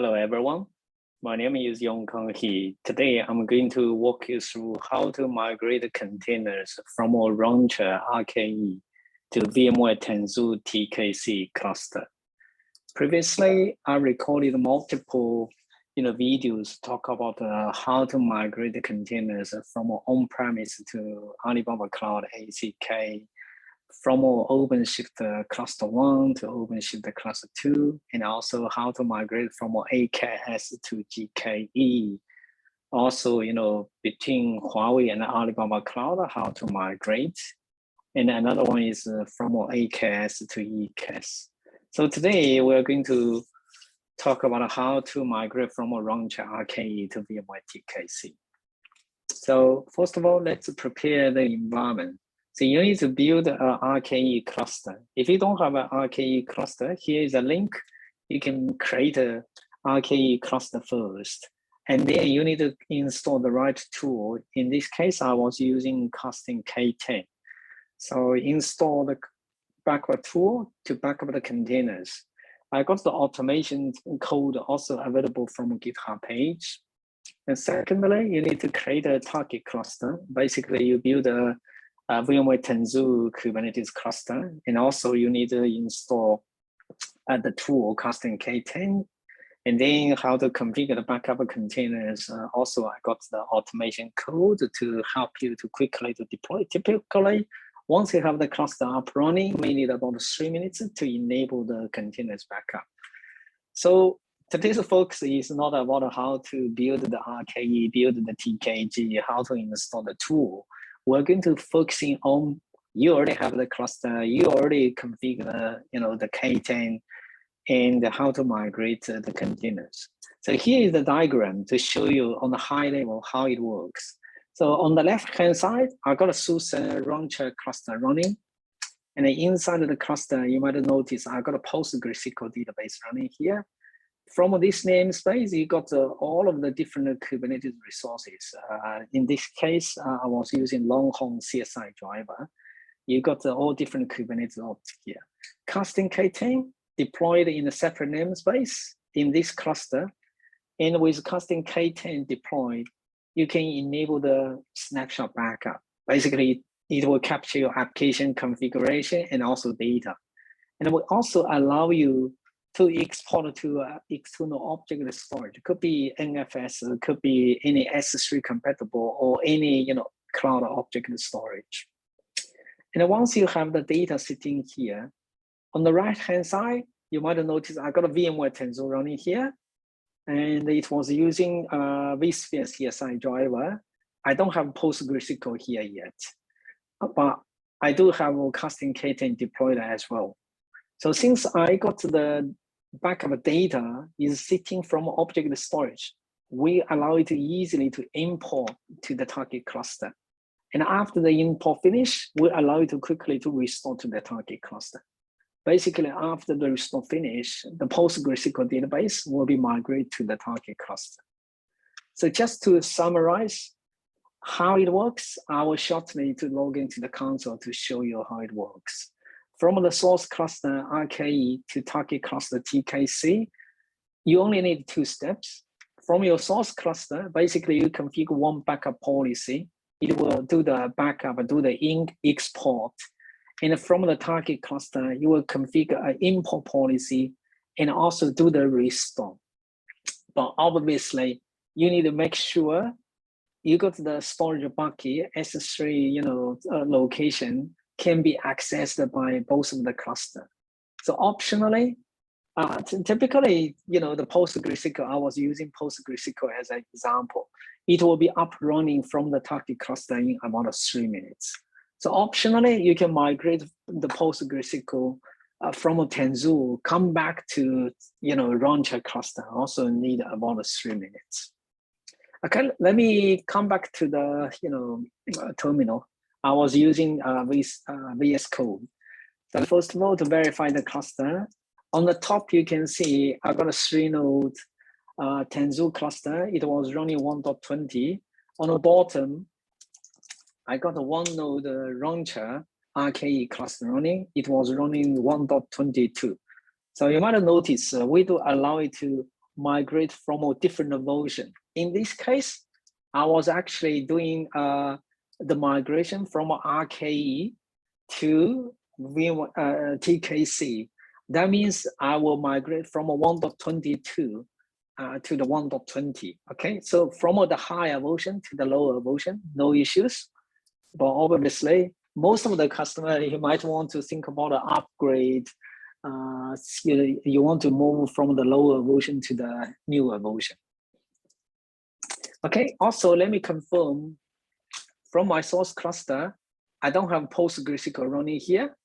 Hello, everyone. My name is Yongkang He. Today, I'm going to walk you through how to migrate containers from a Rancher RKE to VMware Tanzu TKC cluster. Previously, I recorded multiple videos talk about how to migrate the containers from on-premise to Alibaba Cloud ACK, from OpenShift Cluster 1 to OpenShift Cluster 2, and also how to migrate from AKS to GKE. Also, between Huawei and Alibaba Cloud, how to migrate. And another one is from AKS to EKS. So today we're going to talk about how to migrate from a Rancher RKE to VMware TKC. So first of all, let's prepare the environment. So you need to build an RKE cluster. If you don't have an RKE cluster, here is a link. You can create an RKE cluster first. And then you need to install the right tool. In this case, I was using Custom K10. So install the backup tool to back up the containers. I got the automation code also available from a GitHub page. And secondly, you need to create a target cluster. Basically, you build a VMware Tanzu Kubernetes cluster, and also you need to install the tool Custom K10, and then how to configure the backup containers. Also, I got the automation code to help you to quickly to deploy. Typically, once you have the cluster up running, we need about 3 minutes to enable the containers backup. So today's focus is not about how to build the RKE, build the TKG, how to install the tool. We're going to focusing on, you already have the cluster, you already configure the K10, and how to migrate the containers. So here is the diagram to show you on the high level how it works. So on the left-hand side, I got a SUSE Rancher cluster running. And inside of the cluster, you might notice I got a PostgreSQL database running here. From this namespace, you got all of the different Kubernetes resources. In this case, I was using Longhorn CSI driver. You got all different Kubernetes objects here. Custom K10 deployed in a separate namespace in this cluster. And with Custom K10 deployed, you can enable the snapshot backup. Basically, it will capture your application configuration and also data. And it will also allow you to export to external object storage. It could be NFS, it could be any S3 compatible or any cloud object storage. And once you have the data sitting here, on the right-hand side, you might notice I got a VMware Tanzu running here, and it was using vSphere CSI driver. I don't have PostgreSQL here yet, but I do have a Custom K10 deployed as well. So since I got the backup data is sitting from object storage, we allow it easily to import to the target cluster. And after the import finish, we allow it to quickly to restore to the target cluster. Basically, after the restore finish, the PostgreSQL database will be migrated to the target cluster. So just to summarize how it works, I will shortly to log into the console to show you how it works. From the source cluster RKE to target cluster TKC, you only need 2 steps. From your source cluster, basically you configure one backup policy. It will do the backup, do the export. And from the target cluster, you will configure an import policy and also do the restore. But obviously, you need to make sure you got the storage bucket S3 location can be accessed by both of the cluster. So optionally, typically, the PostgreSQL, I was using PostgreSQL as an example. It will be up running from the target cluster in about 3 minutes. So optionally, you can migrate the PostgreSQL from a Tanzu, come back to Rancher cluster, also need about 3 minutes. Okay, let me come back to the terminal. I was using VS Code. So first of all, to verify the cluster, on the top you can see I got a 3-node Tanzu cluster. It was running 1.20. On the bottom, I got a 1-node Rancher RKE cluster running. It was running 1.22. So you might have noticed we do allow it to migrate from a different version. In this case, I was actually doing the migration from RKE to TKC. That means I will migrate from a 1.22 to the 1.20. Okay, so from the higher version to the lower version, no issues. But obviously, most of the customer, you might want to think about an upgrade. You want to move from the lower version to the newer version. Okay, also let me confirm from my source cluster, I don't have PostgreSQL running here,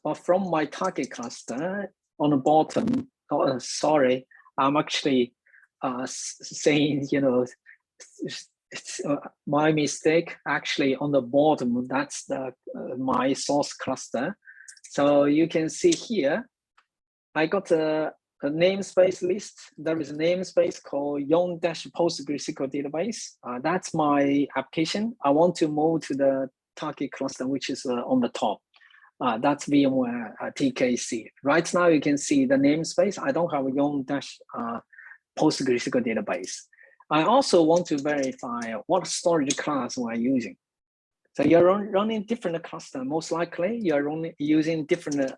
but from my target cluster on the bottom, sorry, I'm actually saying, it's my mistake. Actually, on the bottom, that's the my source cluster. So you can see here, I got a namespace list. There is a namespace called Yong-PostgreSQL database. That's my application. I want to move to the target cluster, which is on the top. That's VMware TKC. Right now, you can see the namespace. I don't have a Yong-PostgreSQL database. I also want to verify what storage class we're using. So you're running different cluster. Most likely, you're using different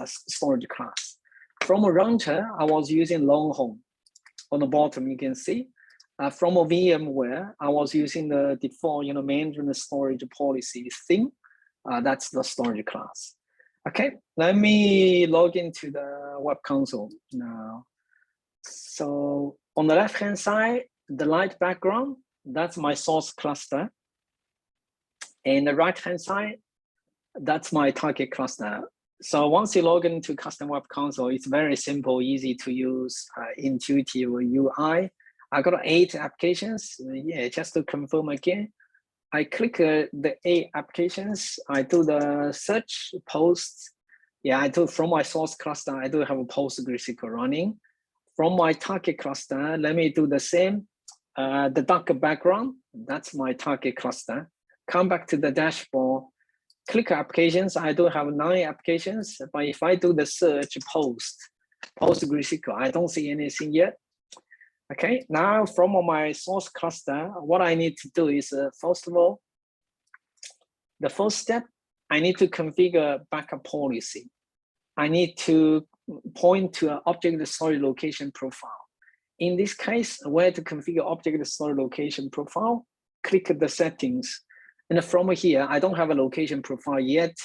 storage class. From a Rancher, I was using Longhorn. On the bottom, you can see. From a VMware, I was using the default, management storage policy thing. That's the storage class. Okay, let me log into the web console now. So on the left-hand side, the light background, that's my source cluster. And the right-hand side, that's my target cluster. So once you log into custom web console, it's very simple, easy to use, intuitive UI. I got 8 applications. Yeah, just to confirm again, I click the 8 applications. I do the search post. Yeah, I do from my source cluster. I do have a PostgreSQL running. From my target cluster, let me do the same. The darker background, that's my target cluster. Come back to the dashboard, click applications. I do have 9 applications, but if I do the search PostgreSQL, I don't see anything yet. Okay, now from my source cluster, what I need to do is, first of all, the first step, I need to configure backup policy. I need to point to an object storage location profile. In this case, where to configure object storage location profile, click the settings. And from here, I don't have a location profile yet.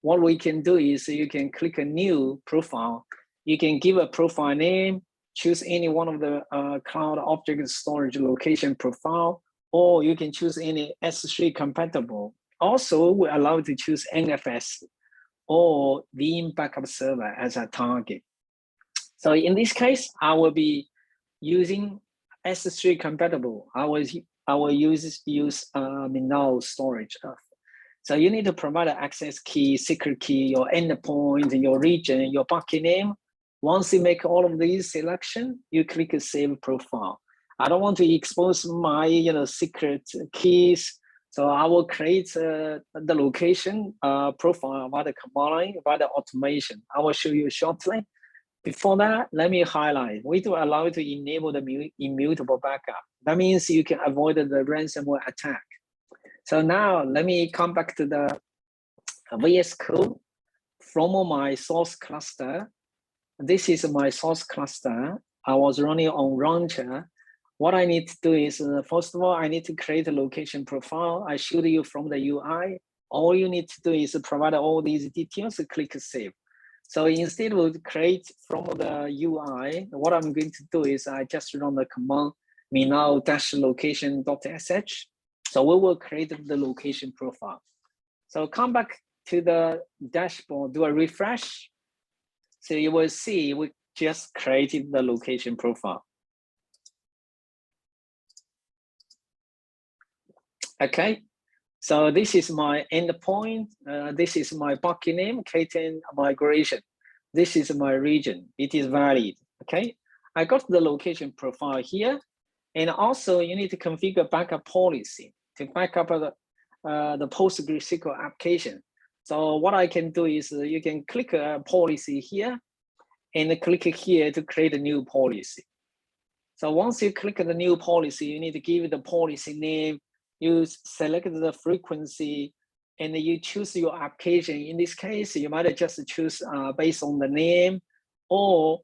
What we can do is you can click a new profile. You can give a profile name, choose any one of the cloud object storage location profile, or you can choose any S3 compatible. Also, we allow you to choose NFS or Veeam backup server as a target. So in this case, I will be using S3 compatible. I will use Minnow storage. So you need to provide an access key, secret key, your endpoint, your region, your bucket name. Once you make all of these selection, you click Save Profile. I don't want to expose my secret keys, so I will create the location profile by the command line, by the automation. I will show you shortly. Before that, let me highlight. We do allow you to enable the immutable backup. That means you can avoid the ransomware attack. So now let me come back to the VS Code from my source cluster. This is my source cluster. I was running on Rancher. What I need to do is, first of all, I need to create a location profile. I showed you from the UI. All you need to do is provide all these details, click Save. So instead of create from the UI, what I'm going to do is I just run the command minnow-location.sh. So we will create the location profile. So come back to the dashboard, do a refresh. So you will see we just created the location profile. Okay, so this is my endpoint. This is my bucket name, K10 migration. This is my region. It is valid. Okay, I got the location profile here. And also you need to configure backup policy to back up the PostgreSQL application. So what I can do is you can click a policy here and click here to create a new policy. So once you click the new policy, you need to give it the policy name, you select the frequency, and you choose your application. In this case, you might just choose based on the name, or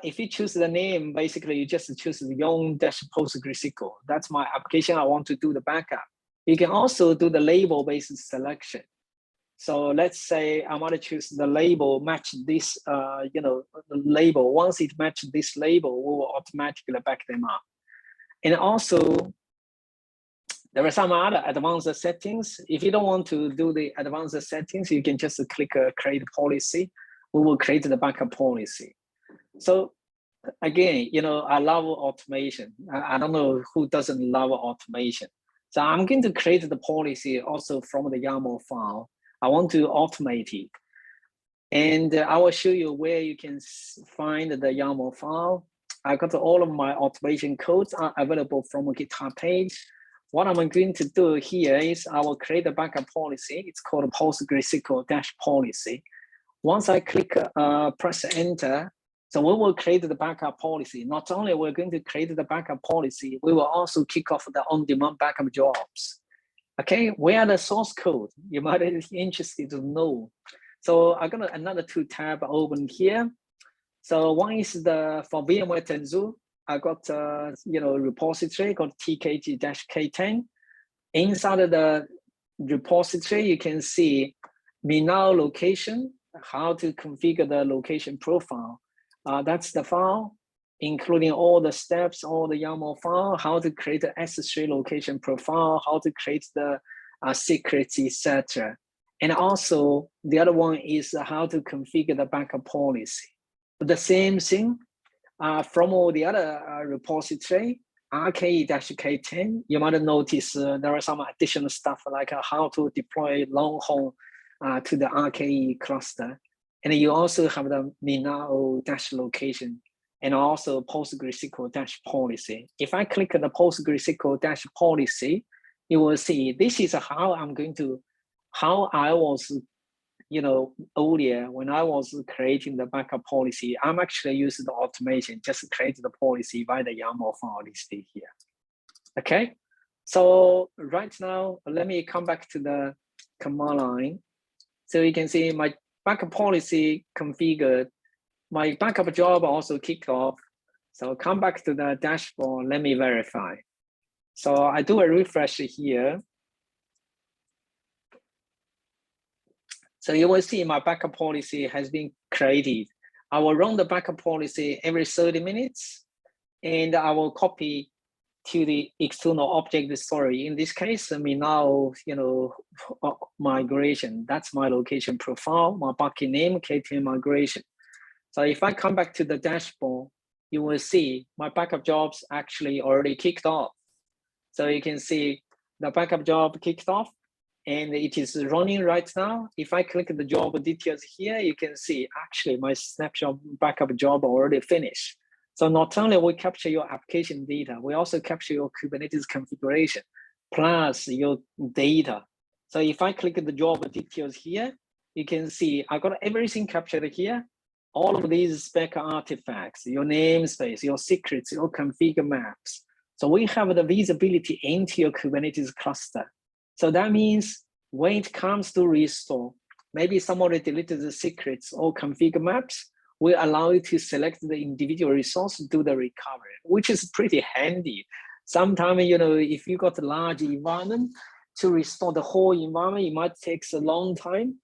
if you choose the name, basically you just choose the Yong-PostgreSQL. That's my application. I want to do the backup. You can also do the label-based selection. So let's say I want to choose the label, match this, the label. Once it matches this label, we will automatically back them up. And also, there are some other advanced settings. If you don't want to do the advanced settings, you can just click create policy. We will create the backup policy. So again, I love automation. I don't know who doesn't love automation. So I'm going to create the policy also from the YAML file. I want to automate it. And I will show you where you can find the YAML file. I got all of my automation codes are available from a GitHub page. What I'm going to do here is I will create a backup policy. It's called PostgreSQL-policy. Once I click, press enter, so we will create the backup policy. Not only we're going to create the backup policy, we will also kick off the on-demand backup jobs. Okay, where are the source code? You might be interested to know. So I got another 2 tabs open here. So one is for VMware Tanzu. I got repository called TKG-K10. Inside of the repository, you can see Minao location, how to configure the location profile. That's the file, including all the steps, all the YAML file, how to create the S3 location profile, how to create the secrets, etc. And also the other one is how to configure the backup policy. The same thing from all the other repository, RKE-K10, you might notice there are some additional stuff like how to deploy Longhorn to the RKE cluster. And you also have the Minao-location and also PostgreSQL-policy. If I click the PostgreSQL-policy, you will see this is how I was, earlier when I was creating the backup policy, I'm actually using the automation, just create the policy by the YAML file listed here. Okay, so right now, let me come back to the command line. So you can see my backup policy configured. My backup job also kicked off. So come back to the dashboard, let me verify. So I do a refresh here. So you will see my backup policy has been created. I will run the backup policy every 30 minutes, and I will copy to the external object story. In this case, now, migration, that's my location profile, my bucket name, KTM migration. So if I come back to the dashboard, you will see my backup jobs actually already kicked off. So you can see the backup job kicked off and it is running right now. If I click the job details here, you can see actually my snapshot backup job already finished. So not only we capture your application data, we also capture your Kubernetes configuration plus your data. So if I click the job details here, you can see I got everything captured here. All of these spec artifacts, your namespace, your secrets, your config maps. So we have the visibility into your Kubernetes cluster. So that means when it comes to restore, maybe somebody deleted the secrets or config maps, we allow you to select the individual resource to do the recovery, which is pretty handy. Sometimes, if you got a large environment, to restore the whole environment, it might take a long time.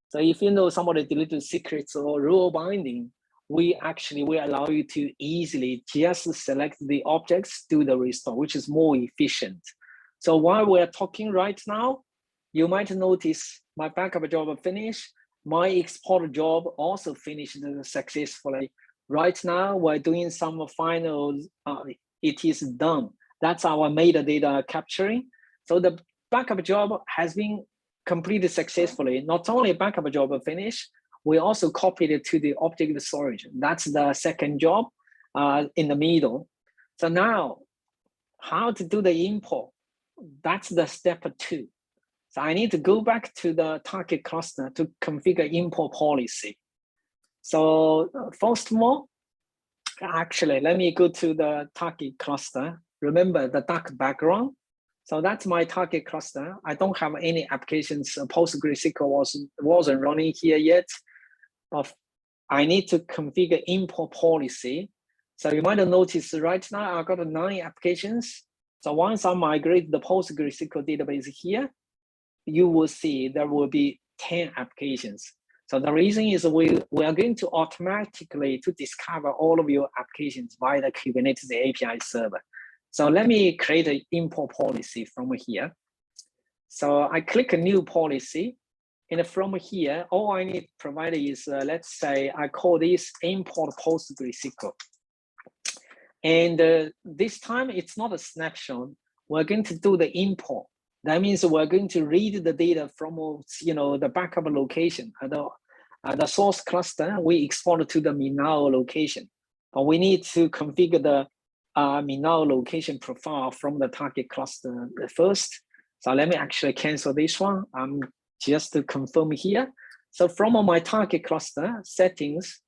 So if you know somebody deleted secrets or rule binding, we allow you to easily just select the objects, do the restore, which is more efficient. So while we're talking right now, you might notice my backup job finished. My export job also finished successfully. Right now, we're doing some final, it is done. That's our metadata capturing. So the backup job has been completed successfully. Not only backup job finished, we also copied it to the object storage. That's the second job in the middle. So now, how to do the import? That's the step 2. So I need to go back to the target cluster to configure import policy. So first of all, Actually, let me go to the target cluster. Remember the dark background. So that's my target cluster. I don't have any applications. PostgreSQL wasn't running here yet. But I need to configure import policy. So you might have noticed right now I got 9 applications. So once I migrate the PostgreSQL database here, you will see there will be 10 applications. So the reason is we are going to automatically to discover all of your applications via the Kubernetes API server. So let me create an import policy from here. So I click a new policy. And from here, all I need to provide is, let's say I call this import PostgreSQL. And this time it's not a snapshot. We're going to do the import. That means we're going to read the data from the backup location. The source cluster, we export it to the Minao location. But we need to configure the Minao location profile from the target cluster first. So let me actually cancel this one. Just to confirm here. So from my target cluster settings,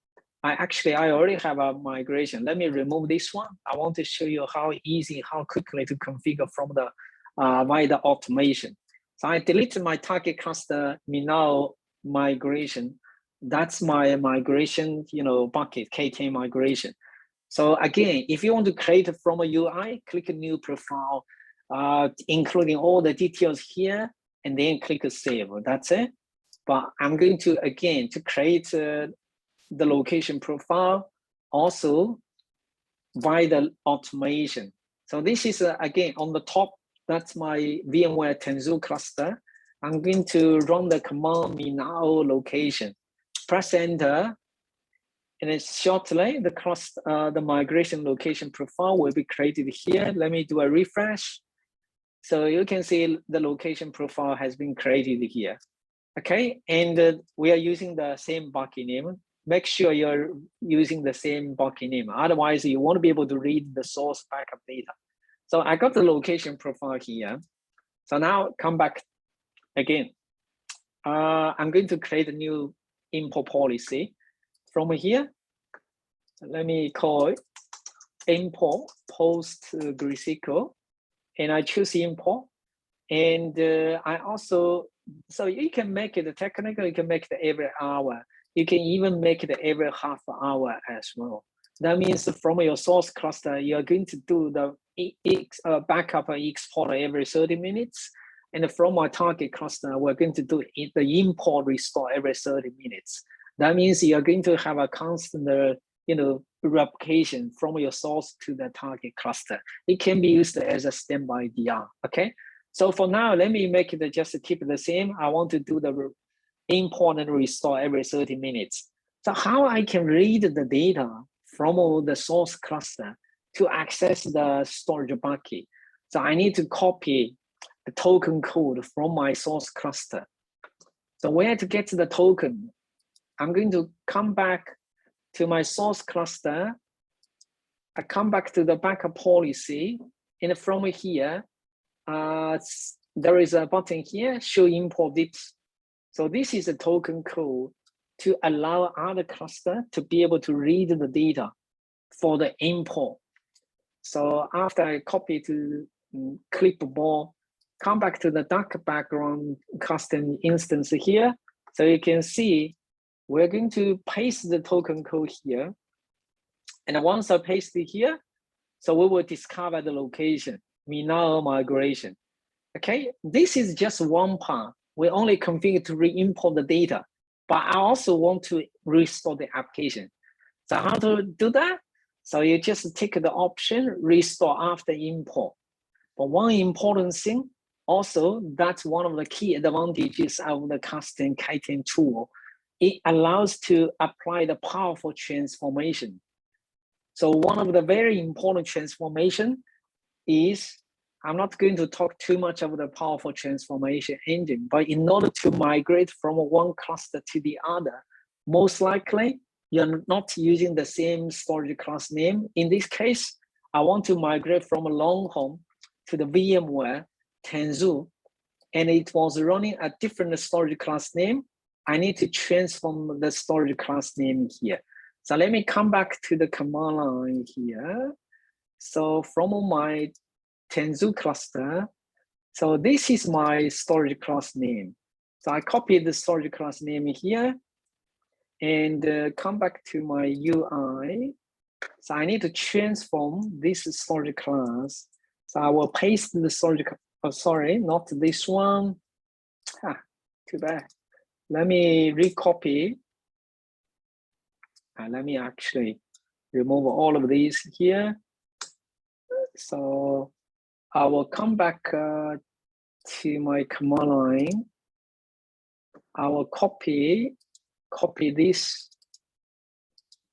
I already have a migration. Let me remove this one. I want to show you how easy, how quickly to configure from the via the automation. So I deleted my target cluster Minao migration. That's my migration, bucket, K10 migration. So again, if you want to create from a UI, click a new profile, including all the details here, and then click save. That's it. But I'm going to, again, to create the location profile also by the automation. So this is, again, on the top, that's my VMware Tanzu cluster. I'm going to run the command Minao location. Press enter. And then shortly, the migration location profile will be created here. Let me do a refresh. So you can see the location profile has been created here. Okay, and we are using the same bucket name. Make sure you're using the same bucket name. Otherwise, you won't be able to read the source backup data. So I got the location profile here. So now come back again. I'm going to create a new import policy from here. So let me call it import PostgreSQL. And I choose import. And I also, so you can make it technical, you can make it every hour. You can even make it every half hour as well. That means from your source cluster, you're going to do the backup export every 30 minutes. And from our target cluster, we're going to do the import restore every 30 minutes. That means you're going to have a constant replication from your source to the target cluster. It can be used as a standby DR, okay? So for now, let me make it just keep it the same. I want to do the import and restore every 30 minutes. So how I can read the data from the source cluster to access the storage bucket. So I need to copy the token code from my source cluster. So where to get the token? I'm going to come back to my source cluster. I come back to the backup policy, and from here, there is a button here, show import it. So this is a token code to allow other cluster to be able to read the data for the import. So after I copy to clipboard, come back to the dark background custom instance here. So you can see we're going to paste the token code here. And once I paste it here, so we will discover the location, Minao migration. Okay, this is just one part. We only configure to re-import the data, but I also want to restore the application. So how to do that? So you just take the option, restore after import. But one important thing, also, that's one of the key advantages of the custom K10 tool. It allows to apply the powerful transformation. So one of the very important transformation is, I'm not going to talk too much about the powerful transformation engine, but in order to migrate from one cluster to the other, most likely you're not using the same storage class name. In this case, I want to migrate from a Longhorn to the VMware Tanzu, and it was running a different storage class name. I need to transform the storage class name here. So let me come back to the command line here. So from my Tanzu cluster, so this is my storage class name. So I copied the storage class name here and come back to my UI. So I need to transform this storage class. So I will paste the storage, oh, sorry, not this one. Too bad. Let me recopy. And let me actually remove all of these here. So I will come back to my command line. I will copy this,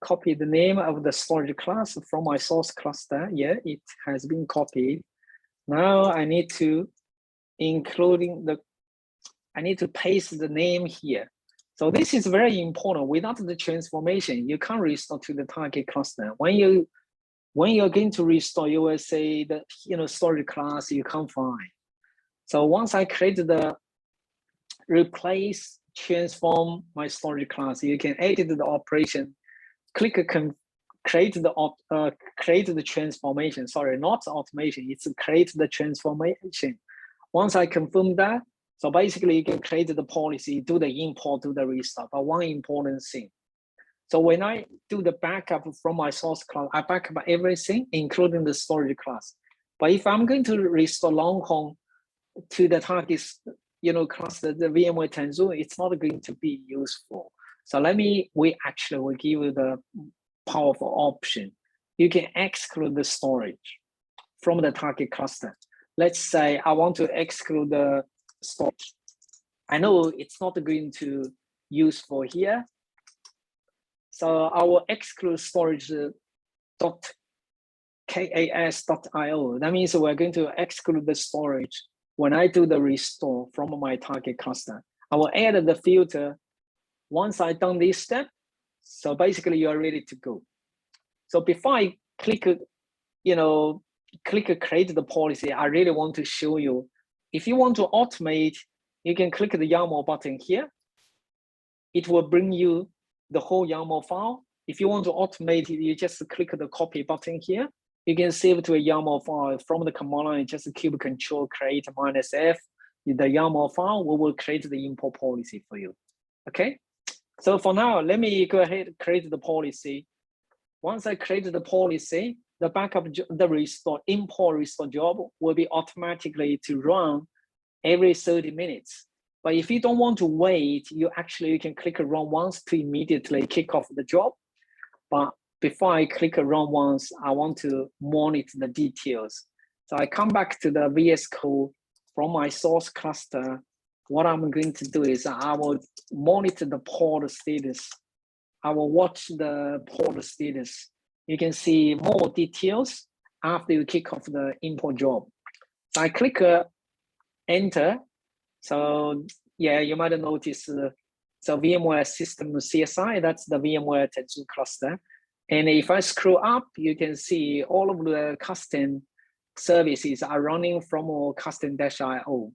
copy the name of the storage class from my source cluster. Yeah, it has been copied. Now I need to I need to paste the name here. So this is very important. Without the transformation, you can't restore to the target cluster. When you're going to restore, you will say that storage class you can't find. So once I create the replace transform my storage class, you can edit the operation. Click create the transformation. Sorry, not automation. It's create the transformation. Once I confirm that, so basically you can create the policy, do the import, do the restore. But one important thing. So when I do the backup from my source class, I back up everything, including the storage class. But if I'm going to restore Longhorn to the target, cluster, the VMware Tanzu, it's not going to be useful. So we actually will give you the powerful option. You can exclude the storage from the target cluster. Let's say I want to exclude the storage. I know it's not going to use for here. So I will exclude storage.kas.io. That means we're going to exclude the storage when I do the restore from my target cluster. I will add the filter once I've done this step. So basically you are ready to go. So before I click, create the policy, I really want to show you, if you want to automate, you can click the YAML button here. It will bring you the whole YAML file. If you want to automate it, you just click the copy button here. You can save it to a YAML file from the command line, just keep control create -f. The YAML file, we will create the import policy for you. Okay. So for now, let me go ahead and create the policy. Once I create the policy, the backup, the import restore job will be automatically to run every 30 minutes. But if you don't want to wait, you can click run once to immediately kick off the job. But before I click run once, I want to monitor the details. So I come back to the VS Code from my source cluster. What I'm going to do is I will monitor the port status. I will watch the port status. You can see more details after you kick off the import job. So I click enter. So yeah, you might have noticed so VMware System CSI, that's the VMware Tanzu cluster. And if I scroll up, you can see all of the custom services are running from our custom-io.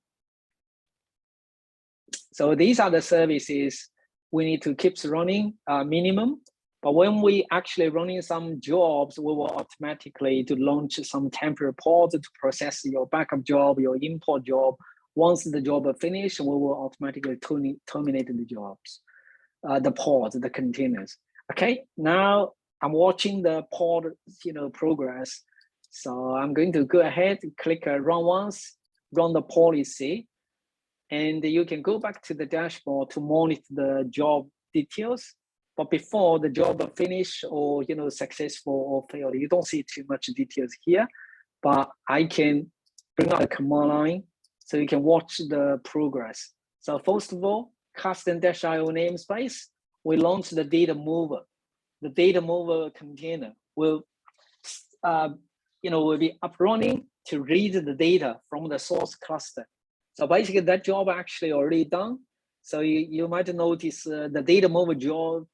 So these are the services we need to keep running minimum. But when we actually running some jobs, we will automatically to launch some temporary pods to process your backup job, your import job. Once the job is finished, we will automatically terminate the jobs, the pods, the containers. Okay, now I'm watching the pod, progress. So I'm going to go ahead and click run once, run the policy, and you can go back to the dashboard to monitor the job details. But before the job finish or successful or failed, you don't see too much details here. But I can bring out the command line so you can watch the progress. So first of all, custom-io namespace, we launch the data mover. The data mover container will, will be up running to read the data from the source cluster. So basically that job actually already done. So you might notice the data mover job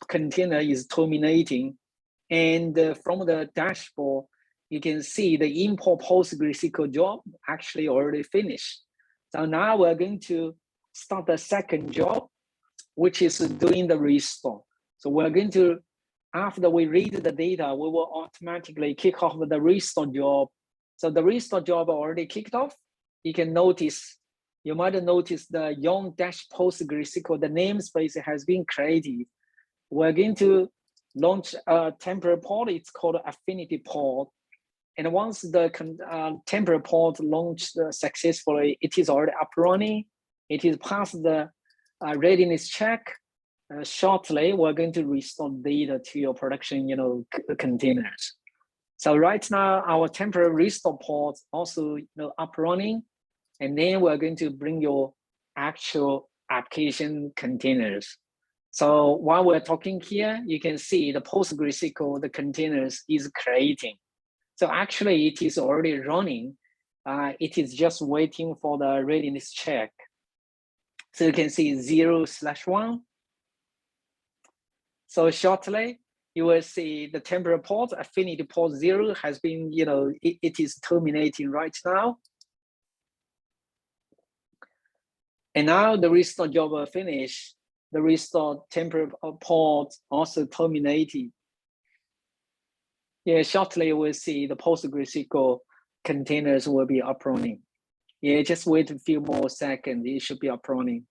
container is terminating. And from the dashboard, you can see the import PostgreSQL job actually already finished. So now we're going to start the second job, which is doing the restore. So we're going to after we read the data, we will automatically kick off the restore job. So the restore job already kicked off. You can notice, you might have noticed the yon-PostgreSQL, the namespace has been created. We're going to launch a temporary pod. It's called Affinity Pod. And once the temporary pod launched successfully, it is already up running. It is past the readiness check. Shortly, we're going to restore data to your production, containers. So right now, our temporary restore pods also, up running, and then we're going to bring your actual application containers. So while we're talking here, you can see the PostgreSQL, the containers is creating. So actually, it is already running. It is just waiting for the readiness check. So you can see 0/1. So shortly, you will see the temporary pod, Affinity Pod 0 has been, it is terminating right now. And now the restore job will finish. The restore temporary pod also terminated. Yeah, shortly we'll see the PostgreSQL containers will be up running. Yeah, just wait a few more seconds, it should be up running.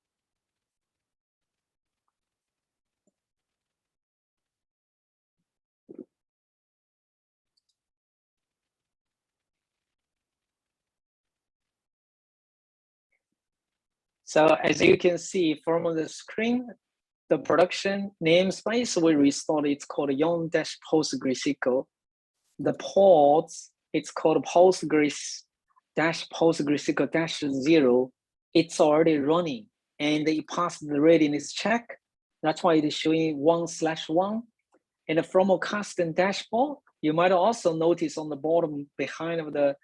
So as you can see from the screen, the production namespace we restored, it's called yon-PostgreSQL. The pods, it's called PostgreSQL-0. It's already running and it passed the readiness check. That's why it is showing 1/1. And from a custom dashboard, you might also notice on the bottom behind of the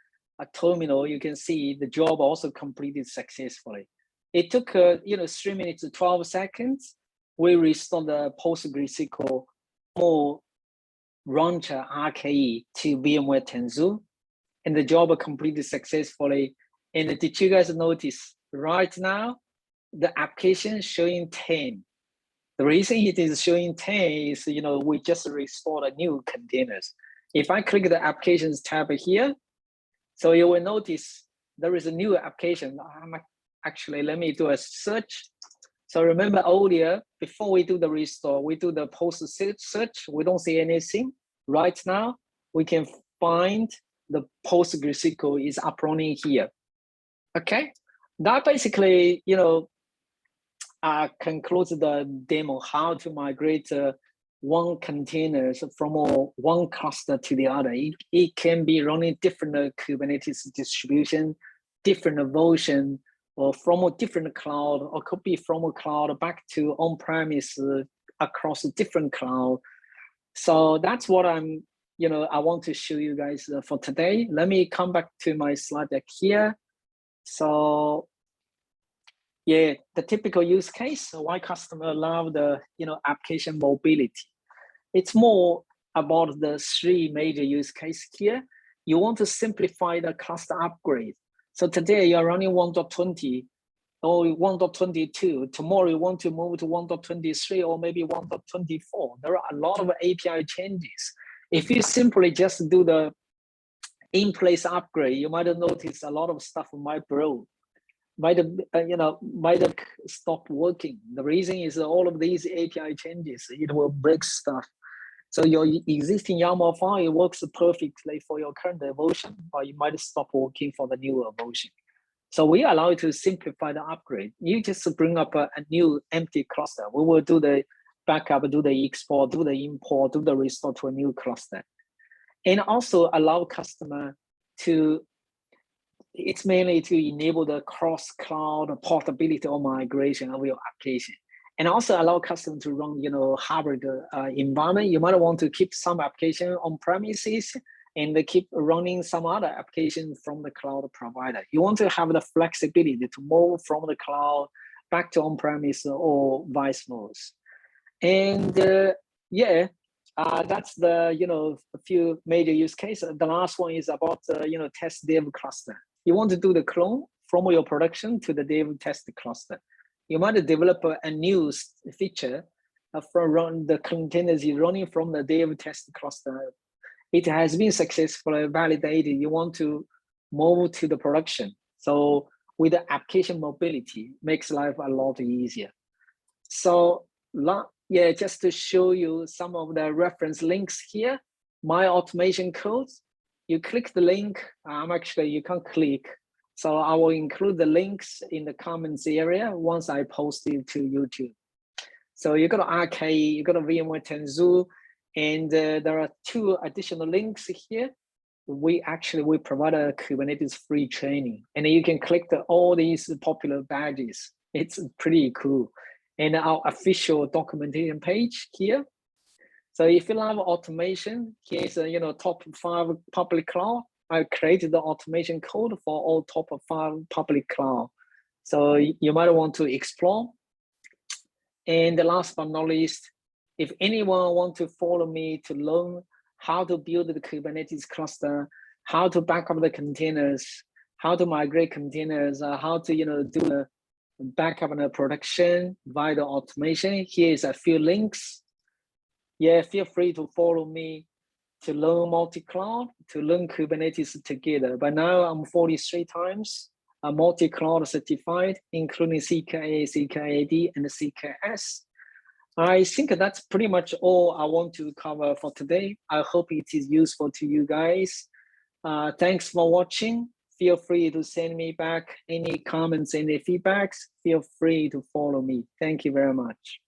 terminal, you can see the job also completed successfully. It took 3 minutes to 12 seconds. We restored the PostgreSQL more Rancher RKE to VMware Tanzu, and the job completed successfully. And did you guys notice right now the application showing 10? The reason it is showing 10 is we just restored a new containers. If I click the applications tab here, so you will notice there is a new application. Actually, let me do a search. So remember earlier, before we do the restore, we do the post search. We don't see anything. Right now, we can find the PostgreSQL is up running here. Okay, that basically, concludes the demo, how to migrate one containers from one cluster to the other. It can be running different Kubernetes distribution, different version, or from a different cloud, or could be from a cloud back to on-premise across a different cloud. So that's what I want to show you guys for today. Let me come back to my slide deck here. So yeah, the typical use case, why customer love the application mobility. It's more about the 3 major use cases here. You want to simplify the cluster upgrade. So today you're running 1.20 or 1.22. Tomorrow you want to move to 1.23 or maybe 1.24. There are a lot of API changes. If you simply just do the in-place upgrade, you might have noticed a lot of stuff might break. Might stop working. The reason is all of these API changes, it will break stuff. So your existing YAML file works perfectly for your current version, but you might stop working for the newer version. So we allow you to simplify the upgrade. You just bring up a new empty cluster. We will do the backup, do the export, do the import, do the restore to a new cluster. And also allow customer to, it's mainly to enable the cross-cloud portability or migration of your application. And also allow customers to run, hybrid environment. You might want to keep some application on premises and they keep running some other applications from the cloud provider. You want to have the flexibility to move from the cloud back to on-premise or vice versa. And that's the, a few major use cases. The last one is about, test dev cluster. You want to do the clone from your production to the dev test cluster. You might develop a new feature from the containers is running from the dev test cluster. It has been successfully validated. You want to move to the production. So with the application mobility, makes life a lot easier. So yeah, just to show you some of the reference links here, my automation codes, you click the link, actually you can't click. So I will include the links in the comments area once I post it to YouTube. So you got RKE, you got VMware Tanzu, and there are 2 additional links here. We provide a Kubernetes free training, and you can click all these popular badges. It's pretty cool. And our official documentation page here. So if you love automation, here's top 5 public cloud. I created the automation code for all top 5 public cloud. So you might want to explore. And the last but not least, if anyone wants to follow me to learn how to build the Kubernetes cluster, how to back up the containers, how to migrate containers, how to do the backup and the production via the automation, here's a few links. Yeah, feel free to follow me to learn multi-cloud, to learn Kubernetes together. By now, I'm 43 times multi-cloud certified, including CKA, CKAD, and CKS. I think that's pretty much all I want to cover for today. I hope it is useful to you guys. Thanks for watching. Feel free to send me back any comments, any feedbacks. Feel free to follow me. Thank you very much.